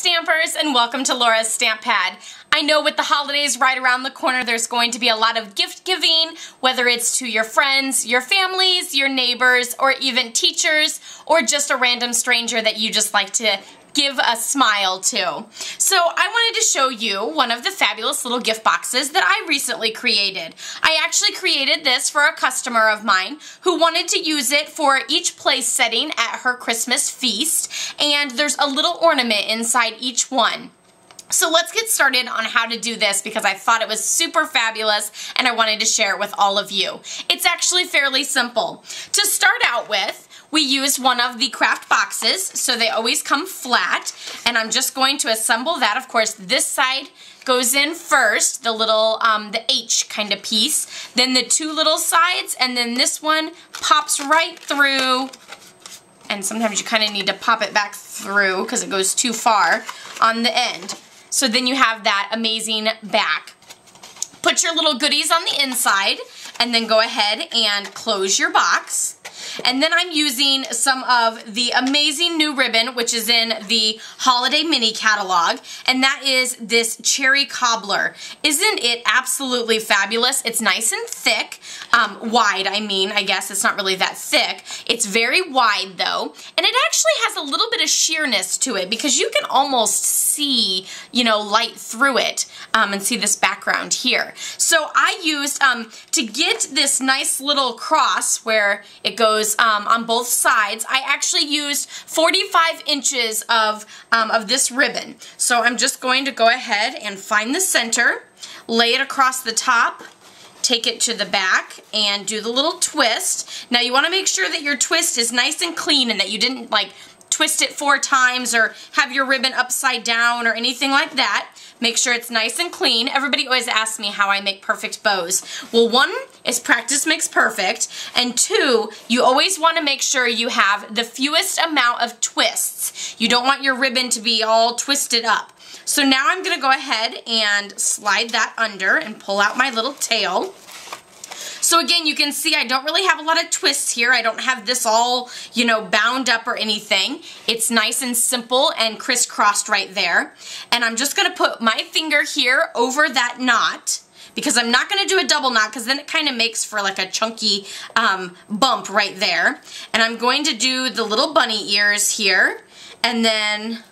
Stampers, and welcome to Laura's Stamp Pad. I know with the holidays right around the corner, there's going to be a lot of gift giving, whether it's to your friends, your families, your neighbors, or even teachers, or just a random stranger that you just like to give a smile to. So I wanted to show you one of the fabulous little gift boxes that I recently created. I actually created this for a customer of mine who wanted to use it for each place setting at her Christmas feast, and there's a little ornament inside each one. So let's get started on how to do this because I thought it was super fabulous and I wanted to share it with all of you. It's actually fairly simple. To start out with, we used one of the craft boxes, so they always come flat, and I'm just going to assemble that. Of course, this side goes in first, the little, the H kind of piece, then the two little sides, and then this one pops right through, and sometimes you kind of need to pop it back through because it goes too far on the end. So then you have that amazing back. Put your little goodies on the inside, and then go ahead and close your box. And then I'm using some of the amazing new ribbon, which is in the Holiday Mini Catalog, and that is this Cherry Cobbler. Isn't it absolutely fabulous? It's nice and thick, wide, I guess. It's not really that thick. It's very wide, though, and it actually has a little bit of sheerness to it because you can almost see, you know, light through it and see this background here. So I used, to get this nice little cross where it goes on both sides, I actually used 45 inches of this ribbon. So I'm just going to go ahead and find the center, lay it across the top, take it to the back, and do the little twist. Now you want to make sure that your twist is nice and clean and that you didn't like twist it 4 times or have your ribbon upside down or anything like that. Make sure it's nice and clean. Everybody always asks me how I make perfect bows. Well, 1 is practice makes perfect, and 2, you always want to make sure you have the fewest amount of twists. You don't want your ribbon to be all twisted up. So now I'm going to go ahead and slide that under and pull out my little tail. So again, you can see I don't really have a lot of twists here. I don't have this all, you know, bound up or anything. It's nice and simple and crisscrossed right there. And I'm just going to put my finger here over that knot because I'm not going to do a double knot because then it kind of makes for like a chunky bump right there. And I'm going to do the little bunny ears here and then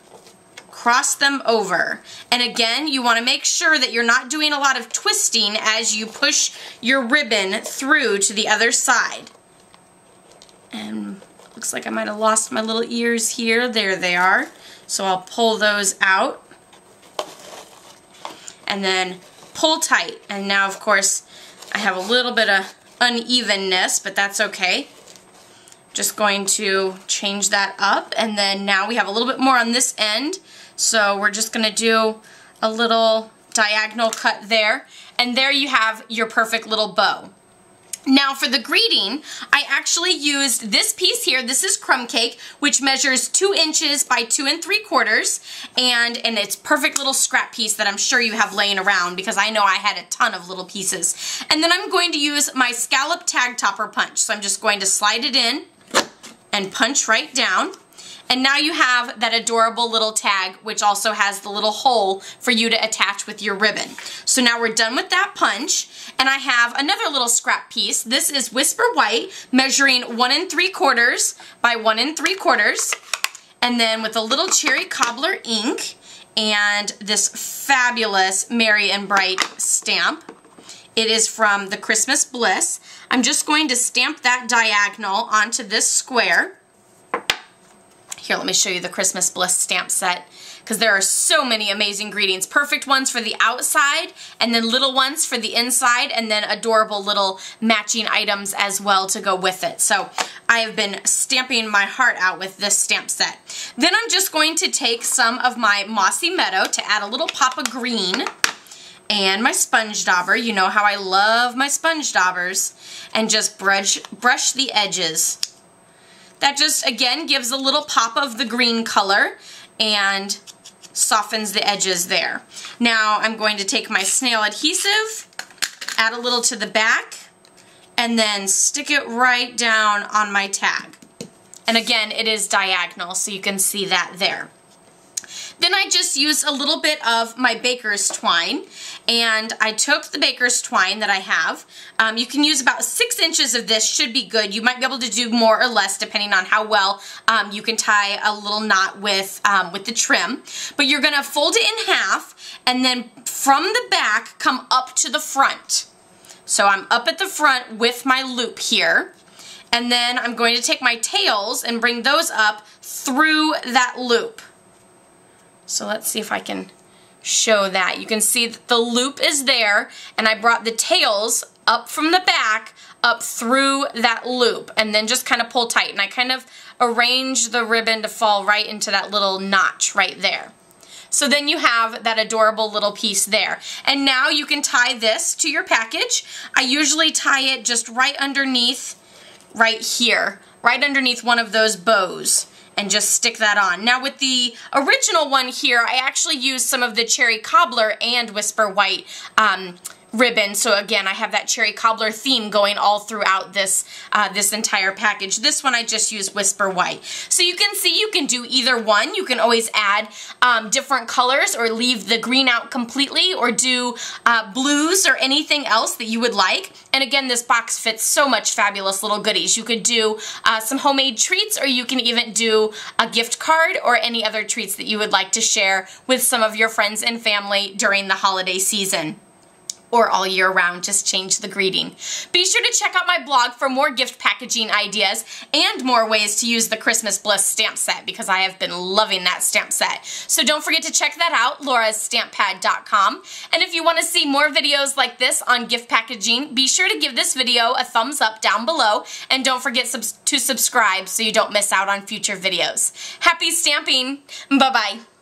cross them over. And again, you want to make sure that you're not doing a lot of twisting as you push your ribbon through to the other side. And looks like I might have lost my little ears here. There they are. So I'll pull those out and then pull tight. And now, of course, I have a little bit of unevenness, but that's okay. Just going to change that up, and then now we have a little bit more on this end. So we're just going to do a little diagonal cut there, and there you have your perfect little bow. Now for the greeting, I actually used this piece here. This is Crumb Cake, which measures 2 inches by 2 3/4, and it's perfect little scrap piece that I'm sure you have laying around because I know I had a ton of little pieces. And then I'm going to use my scallop tag topper punch. So I'm just going to slide it in and punch right down. And now you have that adorable little tag, which also has the little hole for you to attach with your ribbon. So now we're done with that punch, and I have another little scrap piece. This is Whisper White, measuring 1 3/4 by 1 3/4, and then with a little Cherry Cobbler ink and this fabulous Merry and Bright stamp. It is from the Christmas Bliss. I'm just going to stamp that diagonal onto this square. Here, let me show you the Christmas Bliss stamp set because there are so many amazing greetings. Perfect ones for the outside and then little ones for the inside and then adorable little matching items as well to go with it. So I have been stamping my heart out with this stamp set. Then I'm just going to take some of my Mossy Meadow to add a little pop of green and my sponge dauber. You know how I love my sponge daubers. And just brush the edges. That just, again, gives a little pop of the green color and softens the edges there. Now I'm going to take my snail adhesive, add a little to the back, and then stick it right down on my tag. And again, it is diagonal, so you can see that there. Then I just used a little bit of my baker's twine, and I took the baker's twine that I have. You can use about 6 inches of this, should be good. You might be able to do more or less depending on how well you can tie a little knot with the trim. But you're gonna fold it in half, and then from the back, come up to the front. So I'm up at the front with my loop here, and then I'm going to take my tails and bring those up through that loop. So let's see if I can show that. You can see that the loop is there, and I brought the tails up from the back up through that loop, and then just kind of pull tight, and I kind of arrange the ribbon to fall right into that little notch right there. So then you have that adorable little piece there. And now you can tie this to your package. I usually tie it just right underneath, right here, right underneath one of those bows, and just stick that on. Now with the original one here, I actually used some of the Cherry Cobbler and Whisper White ribbon. So again, I have that Cherry Cobbler theme going all throughout this this entire package. This one I just used Whisper White. So you can see you can do either one. You can always add different colors or leave the green out completely, or do blues or anything else that you would like. And again, this box fits so much fabulous little goodies. You could do some homemade treats, or you can even do a gift card or any other treats that you would like to share with some of your friends and family during the holiday season. Or all year round, just change the greeting. Be sure to check out my blog for more gift packaging ideas and more ways to use the Christmas Bliss stamp set, because I have been loving that stamp set. So don't forget to check that out, laurastamppad.com. And if you want to see more videos like this on gift packaging, be sure to give this video a thumbs up down below, and don't forget to subscribe so you don't miss out on future videos. Happy stamping! Bye-bye!